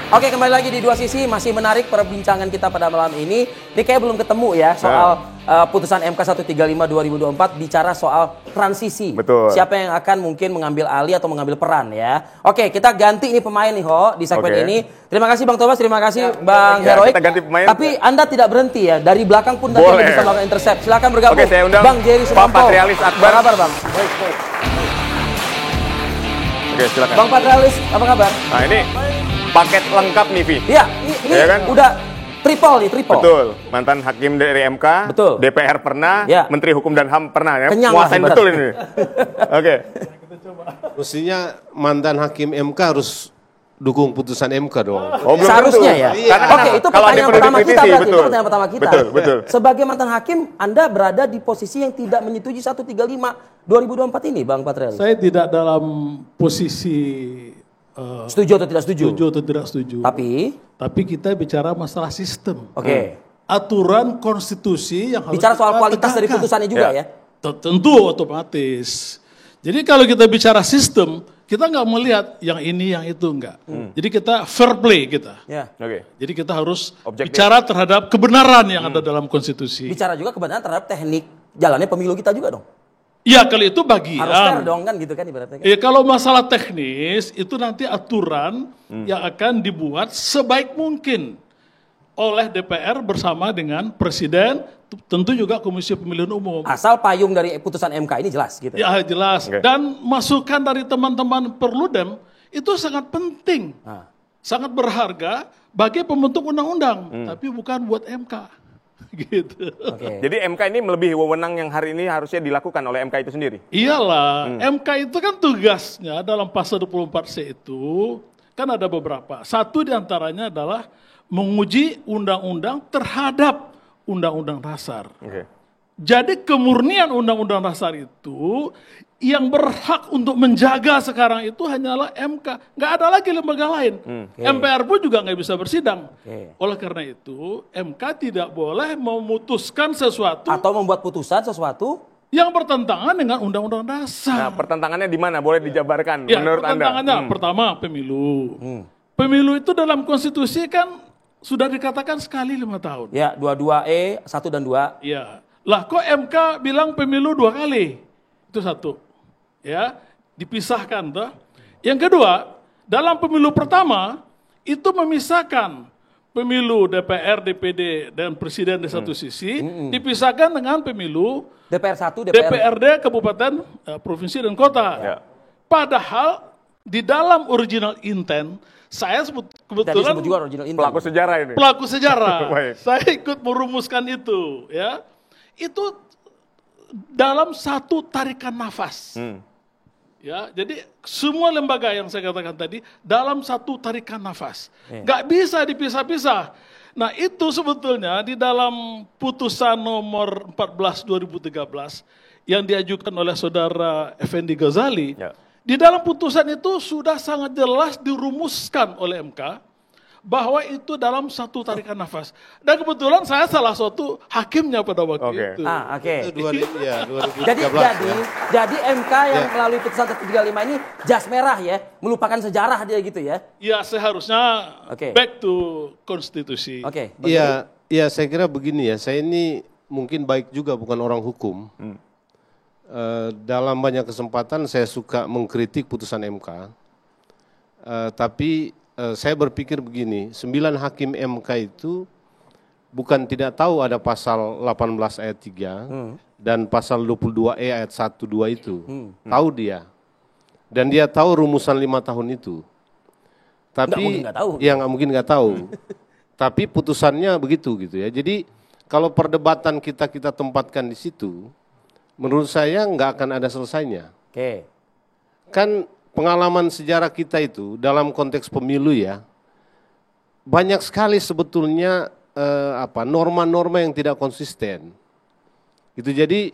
Oke, kembali lagi di Dua Sisi, masih menarik perbincangan kita pada malam ini. Ini kayak belum ketemu ya soal putusan MK 135 2024 bicara soal transisi. Betul. Siapa yang akan mungkin mengambil alih atau mengambil peran ya. Oke, kita ganti ini pemain nih Ho di segmen ini. Terima kasih Bang Tobas, terima kasih Bang Heroik. Kita ganti pemain. Tapi Anda tidak berhenti ya, dari belakang pun nanti bisa melakukan intercept. Silakan bergabung. Oke, saya undang Bang Jerry Pak Sumampo. Patrialis Akbar. Apa kabar Bang? Oke, silakan. Bang Patrialis, apa kabar? Nah, ini paket lengkap nih, Vi. Iya, ini Ya kan? udah triple nih, triple. Betul. Mantan hakim dari MK, Betul. DPR pernah, Ya. Menteri Hukum dan HAM pernah ya. Kenyang lah, Kuasain ibarat. betul ini. Oke. Mestinya mantan hakim MK harus dukung putusan MK dong. Oh, belum Seharusnya tentu. ya. Karena Oke, itu kalau ada pertanyaan perlu pertama kita dikritisi, berarti. betul. Itu pertanyaan pertama kita. Betul, betul. Sebagai mantan hakim, Anda berada di posisi yang tidak menyetujui 135 2024 ini, Bang Patrialis. Saya tidak dalam posisi Setuju atau tidak setuju? setuju atau tidak setuju. Tapi kita bicara masalah sistem. Oke. Aturan konstitusi yang harus Bicara soal kita kualitas dari tegakkan. putusannya juga ya. Tentu otomatis. Jadi kalau kita bicara sistem, kita nggak melihat yang ini, yang itu enggak. Jadi kita fair play kita. Ya. Oke. Jadi kita harus Objektif. bicara terhadap kebenaran yang ada dalam konstitusi. Bicara juga kebenaran terhadap teknik jalannya pemilu kita juga dong. Ya kalau itu bagian. Harus fair dong kan gitu kan ibaratnya. Kan? Ya kalau masalah teknis itu nanti aturan yang akan dibuat sebaik mungkin oleh DPR bersama dengan Presiden, tentu juga Komisi Pemilihan Umum. Asal payung dari putusan MK ini jelas gitu. Ya jelas. Oke. Dan masukan dari teman-teman Perludem itu sangat penting, sangat berharga bagi pembentuk undang-undang, tapi bukan buat MK. Gitu. Oke. Jadi MK ini melebihi wewenang yang hari ini harusnya dilakukan oleh MK itu sendiri. Iyalah, MK itu kan tugasnya dalam pasal 24C itu kan ada beberapa. Satu diantaranya adalah menguji undang-undang terhadap undang-undang dasar. Oke. Jadi kemurnian undang-undang dasar itu yang berhak untuk menjaga sekarang itu hanyalah MK. Nggak ada lagi lembaga lain. MPR pun juga nggak bisa bersidang. Oleh karena itu MK tidak boleh memutuskan sesuatu Atau membuat putusan sesuatu yang bertentangan dengan undang-undang dasar. Nah, pertentangannya di mana? Boleh dijabarkan Ya, menurut Anda? pertentangannya pertama pemilu. Pemilu itu dalam konstitusi kan sudah dikatakan sekali 5 tahun. ya 22E 1 dan 2. Ya, lah kok MK bilang pemilu 2 kali? Itu satu. Ya, dipisahkan toh. Yang kedua, dalam pemilu pertama itu memisahkan pemilu DPR, DPD dan presiden di satu sisi, dipisahkan dengan pemilu DPR 1, DPRD kabupaten, provinsi dan kota. Ya. Padahal di dalam original intent saya Tadi kebetulan sebut juga original intent. Pelaku sejarah ini. pelaku sejarah. Baik. Saya ikut merumuskan itu, ya. Itu dalam satu tarikan nafas. Ya, jadi semua lembaga yang saya katakan tadi dalam satu tarikan nafas. Nggak bisa dipisah-pisah. Nah, itu sebetulnya di dalam putusan nomor 14 2013 yang diajukan oleh saudara Effendi Ghazali. Ya. Di dalam putusan itu sudah sangat jelas dirumuskan oleh MK bahwa itu dalam satu tarikan nafas. Dan kebetulan saya salah satu hakimnya pada waktu Oke. itu. Oke. Itu 2013 Jadi ya. jadi MK yang melalui putusan 135 ini jas merah ya, melupakan sejarah dia gitu ya. Ya seharusnya Oke. back to konstitusi. Oke. Iya, iya saya kira begini ya. Saya ini mungkin baik juga bukan orang hukum. Dalam banyak kesempatan saya suka mengkritik putusan MK. Tapi saya berpikir begini, 9 hakim MK itu bukan tidak tahu ada pasal 18 ayat 3 dan pasal 22E ayat 1, 2 itu. Tahu dia. Dan dia tahu rumusan 5 tahun itu. Tapi mungkin nggak tahu. ya nggak mungkin nggak tahu. Tapi putusannya begitu gitu ya. Jadi kalau perdebatan kita tempatkan di situ, menurut saya nggak akan ada selesainya. Oke. Kan pengalaman sejarah kita itu dalam konteks pemilu ya, banyak sekali sebetulnya norma-norma yang tidak konsisten. Gitu. Jadi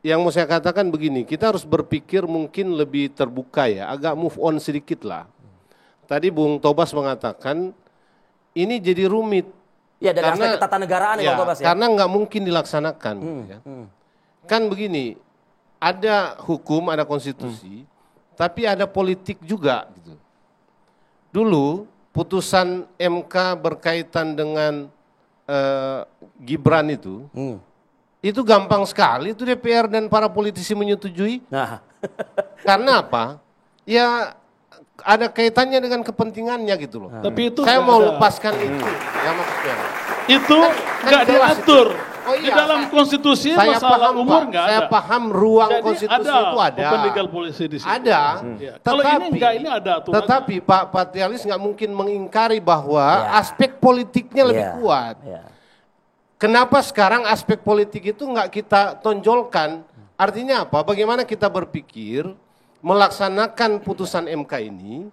yang mau saya katakan begini, kita harus berpikir mungkin lebih terbuka ya, agak move on sedikit lah. Tadi Bung Tobas mengatakan ini jadi rumit. Ya dari aspek ketatanegaraan ya, Bang Tobas ya. Karena nggak mungkin dilaksanakan. Ya. Kan begini, ada hukum, ada konstitusi, tapi ada politik juga. Gitu. Dulu putusan MK berkaitan dengan Gibran itu gampang sekali itu DPR dan para politisi menyetujui. Nah, Karena apa? Ya ada kaitannya dengan kepentingannya gitu loh. Tapi itu Saya nggak mau ada. lepaskan itu. Ya maksudnya. Itu Kan nggak jelas diatur. Oh Di iya, dalam konstitusi Saya masalah paham, umur Pak. nggak Saya ada. paham ruang Jadi konstitusi itu ada. open legal policy di situ. Ada. Ya. Kalau ini enggak, ini ada aturannya. Tetapi Pak Patrialis nggak mungkin mengingkari bahwa aspek politiknya lebih ya, kuat. ya. Kenapa sekarang aspek politik itu nggak kita tonjolkan? Artinya apa? Bagaimana kita berpikir melaksanakan putusan MK ini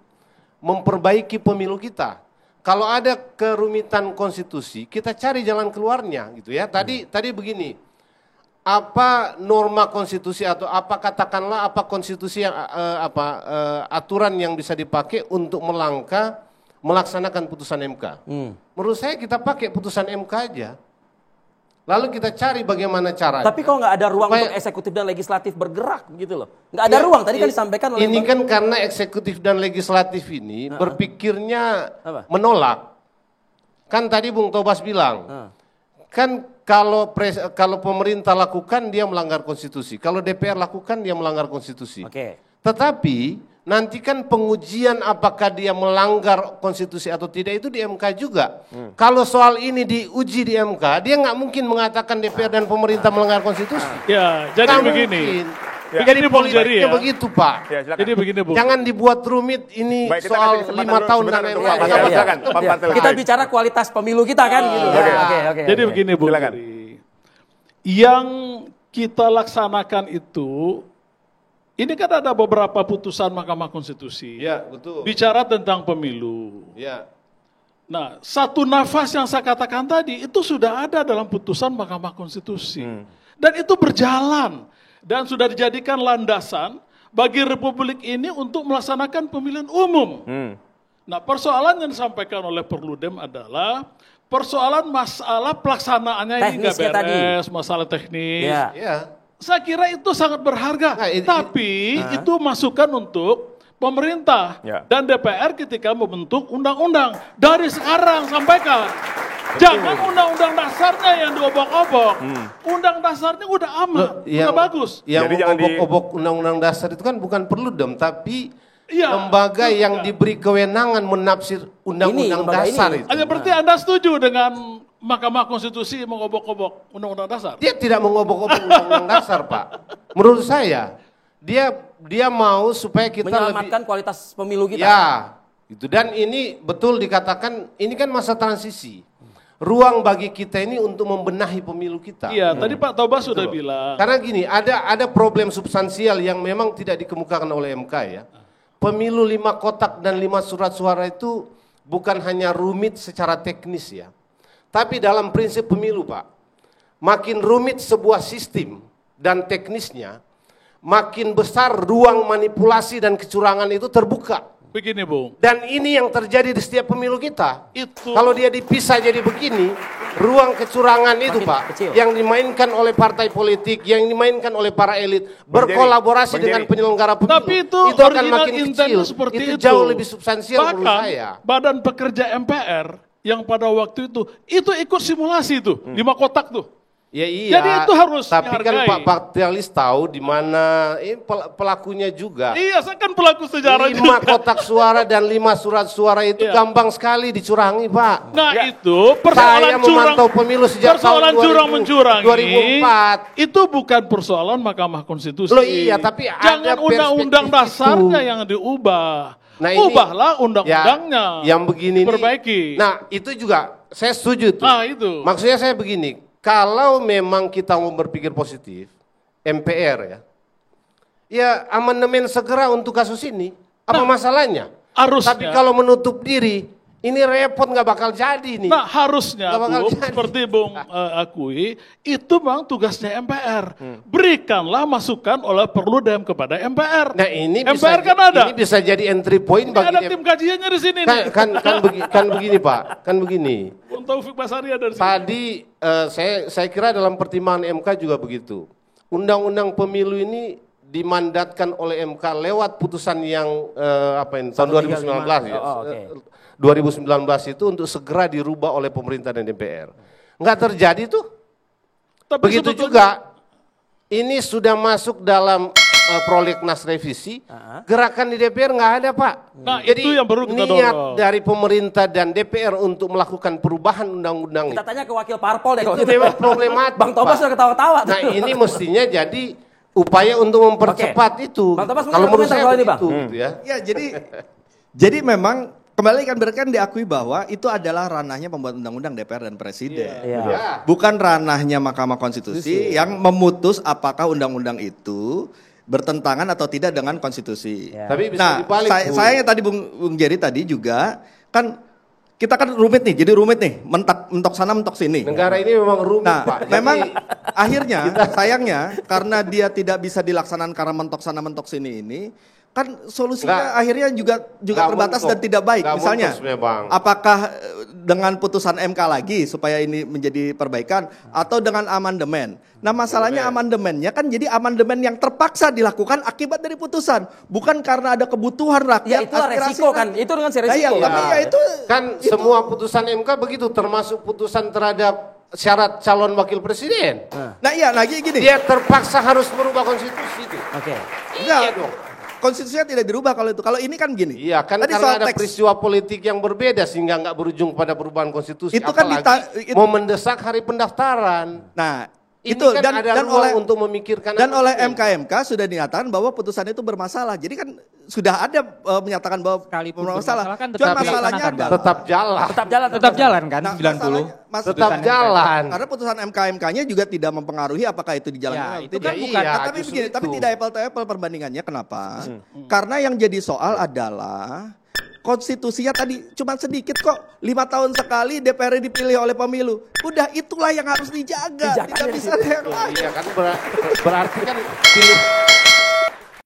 memperbaiki pemilu kita. Kalau ada kerumitan konstitusi, kita cari jalan keluarnya, gitu ya. Tadi begini, apa norma konstitusi atau apa katakanlah apa konstitusi yang aturan yang bisa dipakai untuk melaksanakan putusan MK. Menurut saya kita pakai putusan MK aja. Lalu kita cari bagaimana caranya. Tapi kok nggak ada ruang untuk eksekutif dan legislatif bergerak gitu loh? Nggak ada ruang, tadi kan disampaikan oleh ini Bang kan karena eksekutif dan legislatif ini berpikirnya menolak. Kan tadi Bung Tobas bilang, kan kalau pemerintah lakukan dia melanggar konstitusi, kalau DPR lakukan dia melanggar konstitusi. Oke. Tetapi nanti kan pengujian apakah dia melanggar konstitusi atau tidak itu di MK juga. Kalau soal ini diuji di MK, dia nggak mungkin mengatakan DPR dan pemerintah melanggar konstitusi. Ya, jadi Nggak begini. mungkin. Ya. Jadi Ini Bung Jerry politiknya ya. begitu Pak. Ya, silakan. Jadi begini, Bu. Jangan dibuat rumit ini Baik, kita soal kasih kesempatan 5 dulu tahun sebentar dan untuk MK. Pak Patrialis. Silakan, Pak Ya, Patrialis. kita bicara kualitas pemilu kita kan gitu. Oke. Oke. Jadi begini, Bu. Silakan. Yang kita laksanakan itu, ini kan ada beberapa putusan Mahkamah Konstitusi. Ya, betul. Bicara tentang pemilu. Ya. Nah, satu nafas yang saya katakan tadi, itu sudah ada dalam putusan Mahkamah Konstitusi. Dan itu berjalan. Dan sudah dijadikan landasan bagi Republik ini untuk melaksanakan pemilihan umum. Nah, persoalan yang disampaikan oleh Perludem adalah persoalan masalah pelaksanaannya ini nggak Teknisnya tadi. beres, masalah teknis. Ya. Ya. Saya kira itu sangat berharga, Nah, tapi itu masukan untuk pemerintah Ya. dan DPR ketika membentuk undang-undang. Dari sekarang sampaikan, jangan undang-undang dasarnya yang diobok-obok. Undang dasarnya udah aman, udah bagus. Yang Jadi jangan obok-obok undang-undang dasar itu kan bukan Perludem, tapi Iya, lembaga betul yang juga. diberi kewenangan menafsir undang-undang lembaga dasar ini. itu. Berarti Anda setuju dengan Mahkamah Konstitusi mengobok-obok undang-undang dasar? Dia tidak mengobok-obok undang-undang dasar, Pak. Menurut saya, dia mau supaya kita Menyelamatkan kualitas pemilu kita. Ya, itu. Dan ini betul dikatakan ini kan masa transisi. Ruang bagi kita ini untuk membenahi pemilu kita. Iya, tadi Pak Tobas sudah bilang. Karena gini, ada problem substansial yang memang tidak dikemukakan oleh MK ya. Pemilu 5 kotak dan 5 surat suara itu bukan hanya rumit secara teknis ya. Tapi dalam prinsip pemilu Pak, makin rumit sebuah sistem dan teknisnya, makin besar ruang manipulasi dan kecurangan itu terbuka. Begini, Bung. Dan ini yang terjadi di setiap pemilu kita. Itu Kalau dia dipisah jadi begini, ruang kecurangan itu Makin Pak, kecil. yang dimainkan oleh partai politik, yang dimainkan oleh para elit, berkolaborasi Bang dengan Jerry. penyelenggara pemilu, Tapi itu akan original makin intentnya kecil. seperti Itu itu. jauh lebih substansial menurut Bahkan saya. Badan Pekerja MPR yang pada waktu itu ikut simulasi tuh, 5 kotak tuh. Ya iya. Jadi itu harus Tapi kan dihargai. Pak Patrialis tahu di mana pelakunya juga. Iya, saya kan pelaku sejarah 5 juga. kotak suara dan 5 surat suara itu Iya. gampang sekali dicurangi Pak. Nah Ya. itu persoalan Saya curang, memantau pemilu sejak persoalan tahun 2000, curang mencurangi 2004. itu bukan persoalan Mahkamah Konstitusi. Loh iya, tapi ada jangan undang-undang perspektif dasarnya itu. yang diubah. Nah, ini- Ubahlah undang-undangnya. yang begini nih. Perbaiki. Nah itu juga saya setuju tuh. Nah, itu. Maksudnya saya begini, kalau memang kita mau berpikir positif, MPR ya amandemen segera untuk kasus ini. Apa masalahnya? harusnya. Tapi kalau menutup diri, ini repot nggak bakal jadi nih. Nah harusnya Nggak bakal Bung, jadi. seperti Bung akui, itu memang tugasnya MPR. Berikanlah masukan oleh Perludem kepada MPR. Nah ini MPR bisa, kan ada. ini bisa jadi entry point Ini bagi ada tim kajiannya di sini nih. kan begini Pak, kan begini. Bung Taufik Basari ada di sini. Tadi saya kira dalam pertimbangan MK juga begitu. Undang-undang pemilu ini dimandatkan oleh MK lewat putusan yang tahun 2019 ya. Oh, oke. 2019 itu untuk segera dirubah oleh pemerintah dan DPR. Nggak terjadi tuh. Tapi Begitu sebetulnya- juga ini sudah masuk dalam prolegnas revisi, gerakan di DPR nggak ada, Pak. Nah, Jadi itu yang perlu kita niat dorong. dari pemerintah dan DPR untuk melakukan perubahan undang-undang Kita itu tanya ke wakil parpol deh kalau itu gitu. memang problematik. Bang Tobas Pak. sudah ketawa-tawa. Nah, ini mestinya jadi upaya untuk mempercepat itu. Bang Tobas, Kalau mungkin menurut komentar saya soal ini, Bang. begitu, ya. Ya, jadi memang kembali kan berarti kan diakui bahwa itu adalah ranahnya pembuat undang-undang DPR dan Presiden. Iya. Ya. Bukan ranahnya Mahkamah Konstitusi yang memutus apakah undang-undang itu bertentangan atau tidak dengan konstitusi. Ya. Tapi bisa Nah, dibalik, Bu. sayangnya tadi Bung Jerry tadi juga kan kita kan rumit nih, jadi rumit nih, mentok sana mentok sini. Negara ini memang rumit, Nah, Pak. Jadi, memang akhirnya sayangnya karena dia tidak bisa dilaksanakan karena mentok sana mentok sini ini, kan solusinya Nggak. akhirnya juga Nggak terbatas mentok. dan tidak baik. Nggak Misalnya, mentok sebenarnya, Bang. apakah dengan putusan MK lagi supaya ini menjadi perbaikan atau dengan amandemen? Nah, masalahnya amandemennya kan jadi amandemen yang terpaksa dilakukan akibat dari putusan, bukan karena ada kebutuhan Ya rakyat. itu aspirasi resiko kan, rakyat. itu dengan si Nah, resiko. iya, tapi ya itu kan semua putusan MK begitu, termasuk putusan terhadap syarat calon wakil presiden. Nah, iya, lagi gini. Dia terpaksa harus merubah konstitusi itu. Oke. Enggak, Iya dong. konstitusinya tidak dirubah kalau itu. Kalau ini kan gini. Iya kan Tadi karena soal ada teks. peristiwa politik yang berbeda sehingga nggak berujung pada perubahan konstitusi. Itu kan Apalagi mau mendesak hari pendaftaran. Nah, Ini itu kan ada ruang untuk memikirkan dan apa oleh ini. MK sudah dinyatakan bahwa putusan itu bermasalah. Jadi kan sudah ada menyatakan bahwa Sekalipun bermasalah. bermasalah kan Cuma tetap masalahnya dilaksanakan, Bang. adalah Tetap jalan. Tetap jalan kan Nah, 90. Tetap jalan. Karena putusan MK-nya juga tidak mempengaruhi apakah itu dijalankan Ya, atau itu tidak. kan bukan- Nah, tapi justru begini, tapi itu. tidak apple to apple perbandingannya. Kenapa? Karena yang jadi soal adalah konstitusinya tadi cuma sedikit kok, 5 tahun sekali DPR dipilih oleh pemilu. Udah itulah yang harus dijaga. Dijaga Tidak dari bisa situ. ada yang lain. Iya kan berarti kan pilih